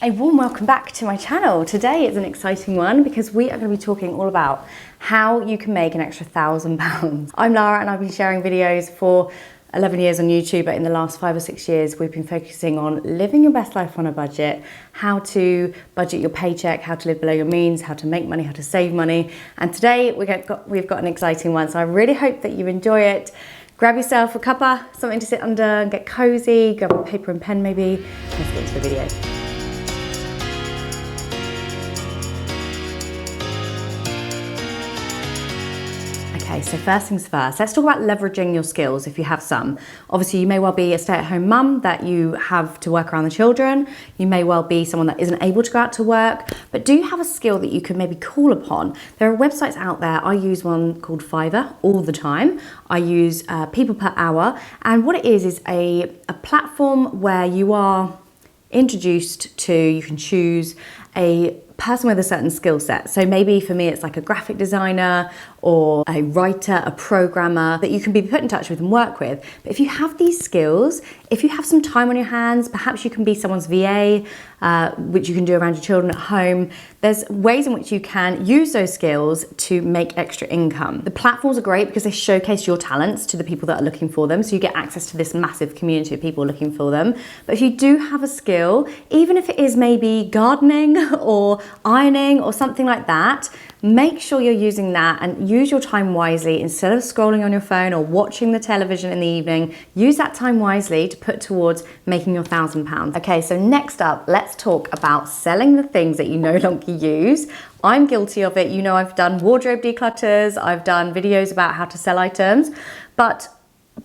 A warm welcome back to my channel. Today is an exciting one because we are going to be talking all about how you can make an extra £1,000. I'm Lara and I've been sharing videos for 11 years on YouTube, but in the last 5 or 6 years we've been focusing on living your best life on a budget, how to budget your paycheck, how to live below your means, how to make money, how to save money. And today we've got an exciting one, so I really hope that you enjoy it. Grab yourself a cuppa, something to sit under and get cozy, grab a paper and pen maybe. Let's get into the video. Okay, so first things first, let's talk about leveraging your skills if you have some. Obviously, you may well be a stay-at-home mum that you have to work around the children. You may well be someone that isn't able to go out to work, but do you have a skill that you can maybe call upon? There are websites out there. I use one called Fiverr all the time. I use People Per Hour, and what it is a platform where you are introduced to, you can choose a person with a certain skill set. So maybe for me it's like a graphic designer or a writer, a programmer that you can be put in touch with and work with. But if you have these skills, if you have some time on your hands, perhaps you can be someone's VA, which you can do around your children at home. There's ways in which you can use those skills to make extra income. The platforms are great because they showcase your talents to the people that are looking for them. So you get access to this massive community of people looking for them. But if you do have a skill, even if it is maybe gardening or ironing or something like that, make sure you're using that and use your time wisely. Instead of scrolling on your phone or watching the television in the evening, use that time wisely to put towards making your £1,000. Okay, so next up, let's talk about selling the things that you no longer use. I'm guilty of it. You know, I've done wardrobe declutters, I've done videos about how to sell items, but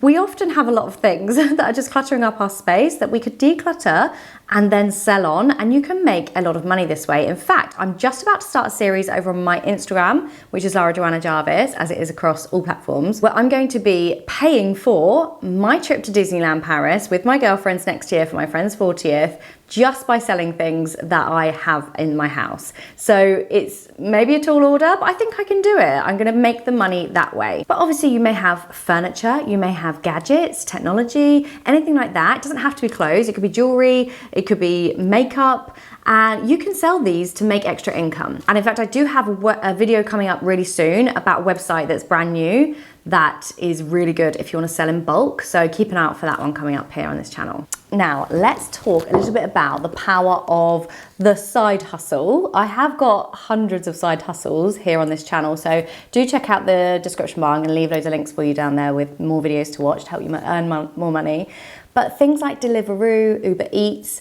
we often have a lot of things that are just cluttering up our space that we could declutter and then sell on, and you can make a lot of money this way. In fact, I'm just about to start a series over on my Instagram, which is Lara Joanna Jarvis, as it is across all platforms, where I'm going to be paying for my trip to Disneyland Paris with my girlfriends next year for my friend's 40th, just by selling things that I have in my house. So it's maybe a tall order, but I think I can do it. I'm gonna make the money that way. But obviously you may have furniture, you may have gadgets, technology, anything like that. It doesn't have to be clothes, it could be jewelry, it could be makeup, and you can sell these to make extra income. And in fact, I do have a video coming up really soon about a website that's brand new that is really good if you want to sell in bulk. So keep an eye out for that one coming up here on this channel. Now, let's talk a little bit about the power of the side hustle. I have got hundreds of side hustles here on this channel, so do check out the description bar. I'm going to leave loads of links for you down there with more videos to watch to help you earn more money. But things like Deliveroo, Uber Eats,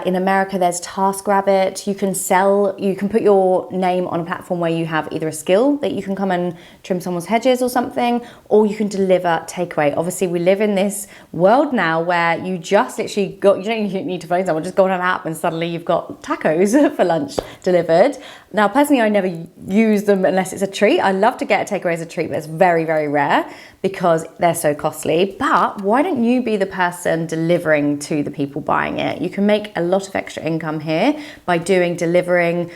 in America, there's TaskRabbit. You can put your name on a platform where you have either a skill that you can come and trim someone's hedges or something, or you can deliver takeaway. Obviously, we live in this world now where you just literally you don't need to phone someone, just go on an app and suddenly you've got tacos for lunch delivered. Now, personally, I never use them unless it's a treat. I love to get a takeaway as a treat, but it's very, very rare because they're so costly. But why don't you be the person delivering to the people buying it? You can make a lot of extra income here by delivering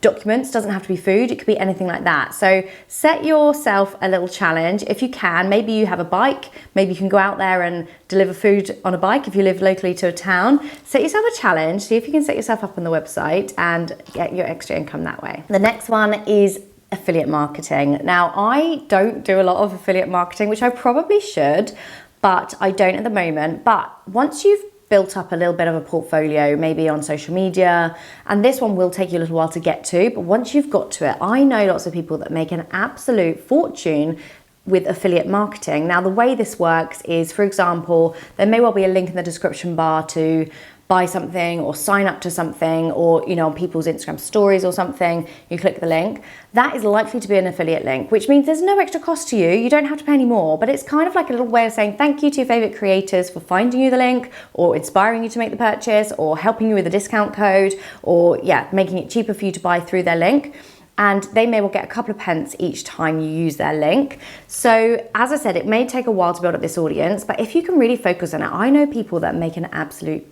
documents. Doesn't have to be food, it could be anything like that. So set yourself a little challenge if you can. Maybe you have a bike, maybe you can go out there and deliver food on a bike if you live locally to a town. Set yourself a challenge, see if you can set yourself up on the website and get your extra income that way. The next one is affiliate marketing. Now, I don't do a lot of affiliate marketing, which I probably should, but I don't at the moment. But once you've built up a little bit of a portfolio, maybe on social media, and this one will take you a little while to get to, but once you've got to it, I know lots of people that make an absolute fortune with affiliate marketing. Now, the way this works is, for example, there may well be a link in the description bar to buy something or sign up to something, or on people's Instagram stories or something, you click the link. That is likely to be an affiliate link, which means there's no extra cost to you. You don't have to pay any more, but it's kind of like a little way of saying thank you to your favorite creators for finding you the link, or inspiring you to make the purchase, or helping you with a discount code, or making it cheaper for you to buy through their link. And they may well get a couple of pence each time you use their link. So as I said, it may take a while to build up this audience, but if you can really focus on it, I know people that make an absolute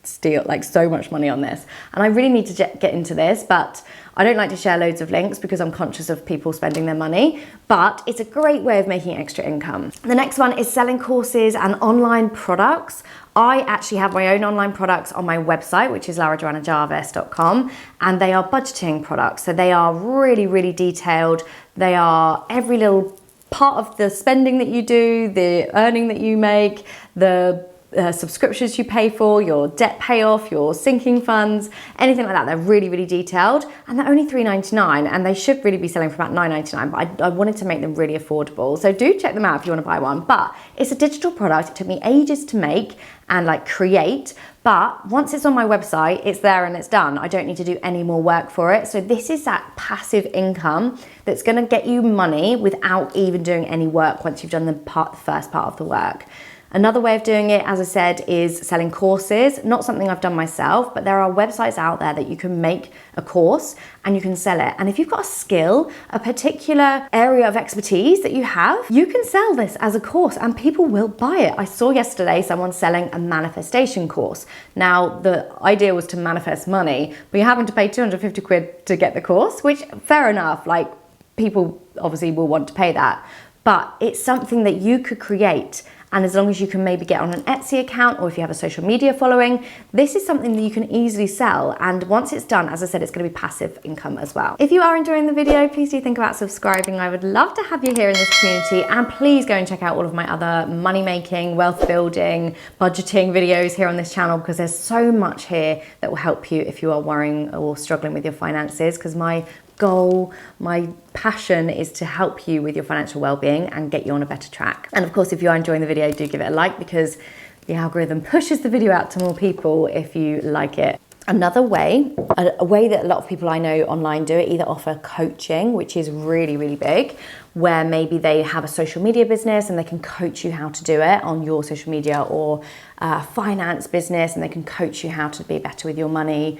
steal like so much money on this, and I really need to get into this, but I don't like to share loads of links because I'm conscious of people spending their money, but it's a great way of making extra income. The next one is selling courses and online products. I actually have my own online products on my website, which is larajoannajarvis.com, and they are budgeting products. So they are really, really detailed. They are every little part of the spending that you do, the earning that you make, the subscriptions you pay for, your debt payoff, your sinking funds, anything like that. They're really, really detailed, and they're only $3.99, and they should really be selling for about $9.99, but I wanted to make them really affordable. So do check them out if you want to buy one. But it's a digital product. It took me ages to make and like create, but once it's on my website, it's there and it's done. I don't need to do any more work for it. So this is that passive income that's going to get you money without even doing any work once you've done the first part of the work. Another way of doing it, as I said, is selling courses. Not something I've done myself, but there are websites out there that you can make a course and you can sell it. And if you've got a skill, a particular area of expertise that you have, you can sell this as a course and people will buy it. I saw yesterday someone selling a manifestation course. Now, the idea was to manifest money, but you're having to pay 250 quid to get the course, which fair enough, like people obviously will want to pay that, but it's something that you could create. And as long as you can maybe get on an Etsy account, or if you have a social media following, this is something that you can easily sell. And once it's done, as I said, it's going to be passive income as well. If you are enjoying the video, please do think about subscribing. I would love to have you here in this community. And please go and check out all of my other money making, wealth building, budgeting videos here on this channel, because there's so much here that will help you if you are worrying or struggling with your finances, because my goal, my passion is to help you with your financial well-being and get you on a better track. And of course, if you are enjoying the video, do give it a like, because the algorithm pushes the video out to more people if you like it. Another way, a way that a lot of people I know online do it, either offer coaching, which is really, really big, where maybe they have a social media business and they can coach you how to do it on your social media, or finance business and they can coach you how to be better with your money,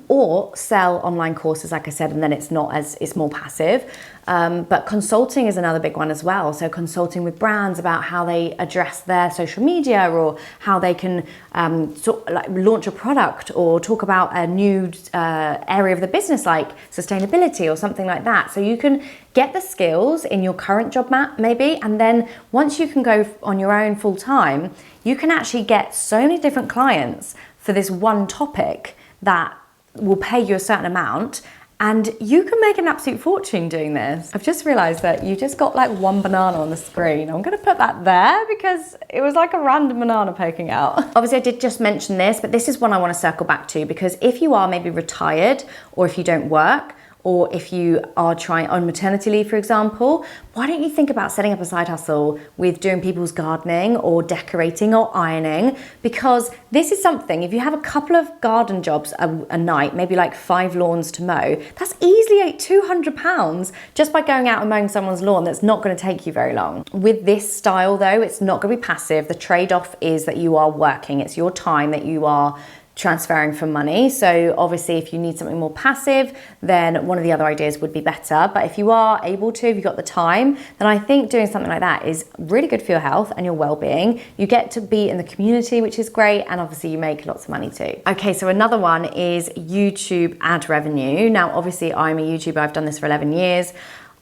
or sell online courses, like I said, and then it's more passive. But consulting is another big one as well. So consulting with brands about how they address their social media, or how they can launch a product, or talk about a new area of the business like sustainability or something like that. So you can get the skills in your current job maybe, and then once you can go on your own full time, you can actually get so many different clients for this one topic that will pay you a certain amount, and you can make an absolute fortune doing this. I've just realized that you just got like one banana on the screen. I'm gonna put that there because it was like a random banana poking out. Obviously I did just mention this, but this is one I wanna circle back to, because if you are maybe retired, or if you don't work, or if you are trying on maternity leave, for example, why don't you think about setting up a side hustle with doing people's gardening or decorating or ironing? Because this is something, if you have a couple of garden jobs a night, maybe like 5 lawns to mow, that's easily £200 just by going out and mowing someone's lawn. That's not going to take you very long. With this style though, it's not going to be passive. The trade-off is that you are working. It's your time that you are transferring for money. So obviously if you need something more passive, then one of the other ideas would be better. But if you are able to, if you've got the time, then I think doing something like that is really good for your health and your well-being. You get to be in the community, which is great, and obviously you make lots of money too. Okay, so another one is YouTube ad revenue. Now obviously I'm a YouTuber, I've done this for 11 years.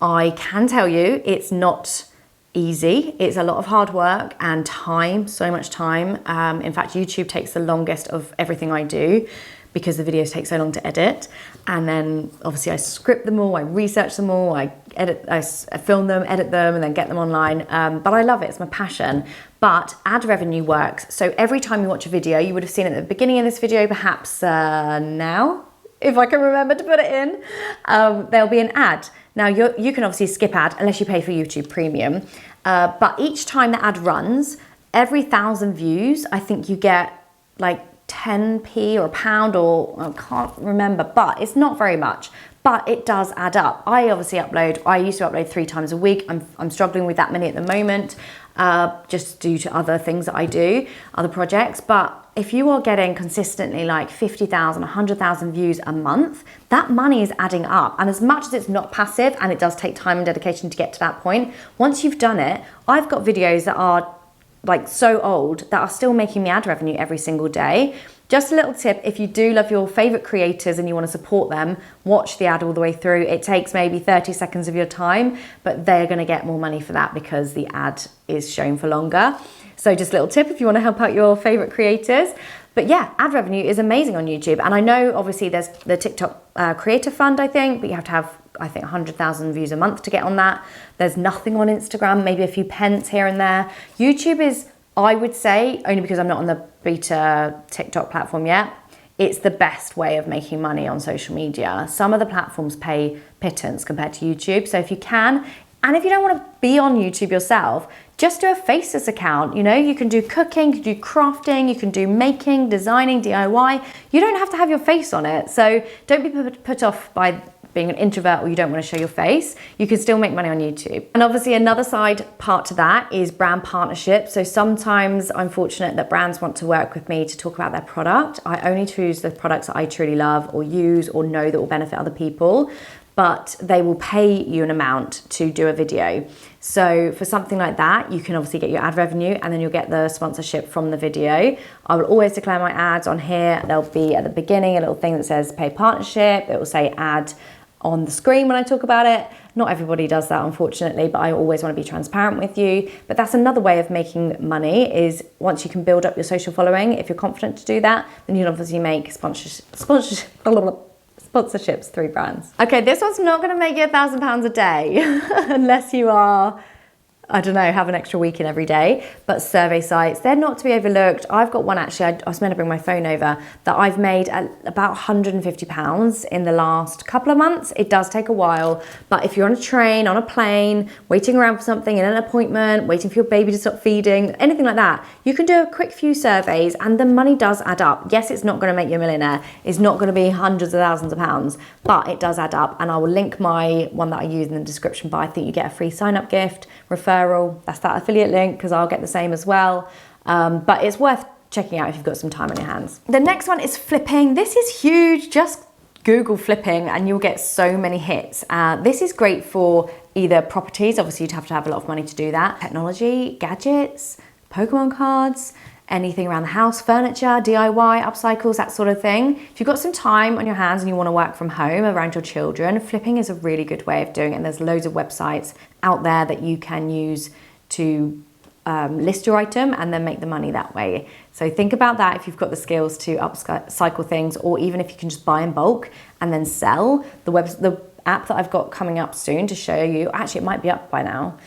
I can tell you it's not easy. It's a lot of hard work and time, so much time. In fact, YouTube takes the longest of everything I do because the videos take so long to edit. And then obviously I script them all, I research them all, I film them, edit them, and then get them online. But I love it, it's my passion. But ad revenue works. So every time you watch a video, you would have seen it at the beginning of this video, perhaps now, if I can remember to put it in, there'll be an ad. Now you can obviously skip ad unless you pay for YouTube Premium, but each time the ad runs, every 1,000 views, I think you get like 10p or a pound, or I can't remember, but it's not very much, but it does add up. I used to upload 3 times a week. I'm struggling with that many at the moment, just due to other things that I do, other projects. But if you are getting consistently like 50,000, 100,000 views a month, that money is adding up. And as much as it's not passive, and it does take time and dedication to get to that point, once you've done it, I've got videos that are like so old that are still making me ad revenue every single day. Just a little tip, if you do love your favorite creators and you want to support them, watch the ad all the way through. It takes maybe 30 seconds of your time, but they're going to get more money for that because the ad is shown for longer. So just a little tip if you want to help out your favorite creators. But yeah, ad revenue is amazing on YouTube. And I know obviously there's the TikTok Creator Fund, I think, but you have to have, I think, 100,000 views a month to get on that. There's nothing on Instagram, maybe a few pence here and there. YouTube is, I would say, only because I'm not on the beta TikTok platform yet, it's the best way of making money on social media. Some of the platforms pay pittance compared to YouTube. So if you can, and if you don't want to be on YouTube yourself, just do a faceless account. You know, you can do cooking, you can do crafting, you can do making, designing, DIY. You don't have to have your face on it. So don't be put off by being an introvert or you don't want to show your face. You can still make money on YouTube. And obviously another side part to that is brand partnerships. So sometimes I'm fortunate that brands want to work with me to talk about their product. I only choose the products that I truly love or use or know that will benefit other people, but they will pay you an amount to do a video. So for something like that, you can obviously get your ad revenue and then you'll get the sponsorship from the video. I will always declare my ads on here. There'll be at the beginning a little thing that says pay partnership. It will say ad on the screen when I talk about it. Not everybody does that, unfortunately, but I always want to be transparent with you. But that's another way of making money, is once you can build up your social following, if you're confident to do that, then you'll obviously make sponsorships through brands. Okay, this one's not going to make you £1,000 a day unless you are, I don't know, have an extra week in every day. But survey sites, they're not to be overlooked. I've got one actually, I was meant to bring my phone over, that I've made about £150 in the last couple of months. It does take a while, but if you're on a train, on a plane, waiting around for something, in an appointment, waiting for your baby to stop feeding, anything like that, you can do a quick few surveys and the money does add up. Yes, it's not going to make you a millionaire. It's not going to be hundreds of thousands of pounds, but it does add up. And I will link my one that I use in the description, but I think you get a free sign-up gift, referral. That's that affiliate link, because I'll get the same as well. But it's worth checking out if you've got some time on your hands. The next one is flipping. This is huge. Just Google flipping and you'll get so many hits. This is great for either properties. Obviously you'd have to have a lot of money to do that. Technology, gadgets, Pokemon cards, anything around the house, furniture, DIY, upcycles, that sort of thing. If you've got some time on your hands and you want to work from home around your children, flipping is a really good way of doing it. And there's loads of websites out there that you can use to list your item and then make the money that way. So think about that if you've got the skills to upcycle things, or even if you can just buy in bulk and then sell. The app that I've got coming up soon to show you, actually it might be up by now,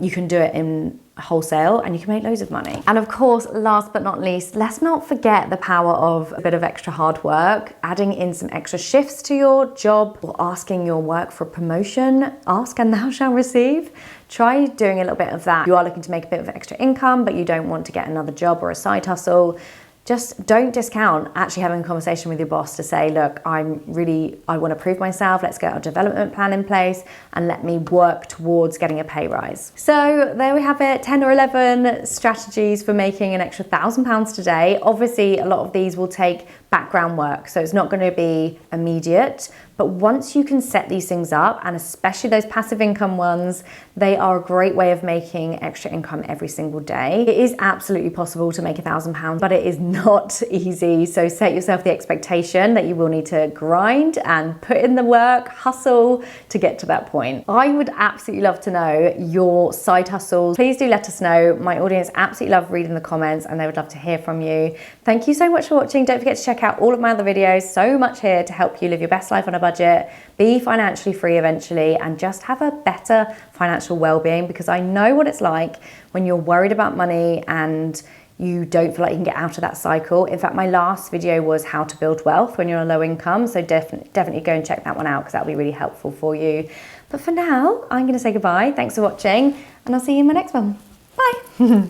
you can do it in wholesale and you can make loads of money. And of course, last but not least, let's not forget the power of a bit of extra hard work, adding in some extra shifts to your job, or asking your work for a promotion. Ask and thou shalt receive. Try doing a little bit of that. You are looking to make a bit of extra income, but you don't want to get another job or a side hustle. Just don't discount actually having a conversation with your boss to say, look, I want to prove myself. Let's get a development plan in place and let me work towards getting a pay rise. So there we have it, 10 or 11 strategies for making an extra £1,000 today. Obviously, a lot of these will take background work, so it's not going to be immediate. But once you can set these things up, and especially those passive income ones, they are a great way of making extra income every single day. It is absolutely possible to make £1,000, but it is not easy. So set yourself the expectation that you will need to grind and put in the work, hustle to get to that point. I would absolutely love to know your side hustles. Please do let us know. My audience absolutely love reading the comments and they would love to hear from you. Thank you so much for watching. Don't forget to check out all of my other videos. So much here to help you live your best life on a budget, be financially free eventually, and just have a better financial well-being, because I know what it's like when you're worried about money and you don't feel like you can get out of that cycle. In fact, my last video was how to build wealth when you're on a low income. So definitely go and check that one out, because that'll be really helpful for you. But for now, I'm going to say goodbye. Thanks for watching, and I'll see you in my next one. Bye.